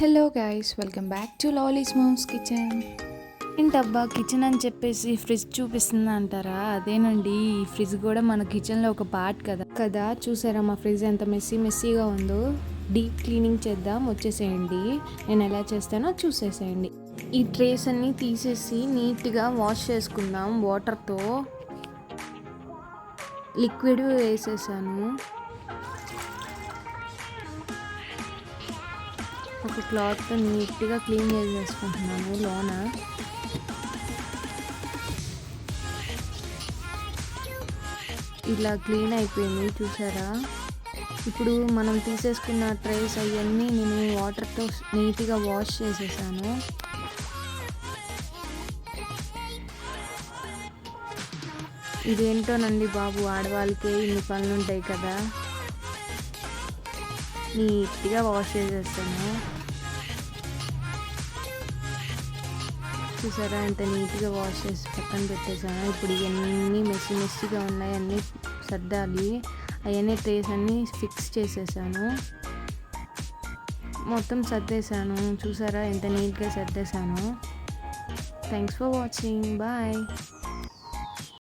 Hello guys, welcome back to lovely's mom's kitchen. ఏంటబ్బా kitchen అని చెప్పేసి ఫ్రిడ్జ్ చూపిస్తుంది అంటారా? అదేనండి, ఈ ఫ్రిడ్జ్ కూడా మన కిచెన్లో ఒక పార్ట్ కదా చూసారా మా ఫ్రిడ్జ్ ఎంత మెస్సీగా ఉందో. డీప్ క్లీనింగ్ చేద్దాం, వచ్చేసేయండి. నేను ఎలా చేస్తానో చూసేసేయండి. ఈ ట్రేస్ అన్నీ తీసేసి నీట్గా వాష్ చేసుకుందాం. వాటర్తో లిక్విడ్ వేసేసాను. ఒక క్లాత్తో నీట్గా క్లీన్ చేసేసుకుంటున్నాను లోన. ఇలా క్లీన్ అయిపోయింది చూసారా. ఇప్పుడు మనం తీసేసుకున్న ట్రేస్ అవన్నీ నేను వాటర్తో నీట్గా వాష్ చేసేసాను. ఇదేంటోనండి బాబు, ఆడవాళ్ళకే ఇన్ని పనులు ఉంటాయి కదా. నీట్గా వాష్ చేసేస్తాను. చూసారా ఎంత నీట్గా వాష్ చేసి పక్కన పెట్టేసాను. ఇప్పుడు ఇవన్నీ మెస్సీగా ఉన్నాయి, అన్నీ సర్దాలి. అవన్నీ ట్రేస్ అన్నీ ఫిక్స్ చేసేసాను. మొత్తం సర్దేశాను. చూసారా ఎంత నీట్గా సర్దేశాను. Thanks for watching. బాయ్.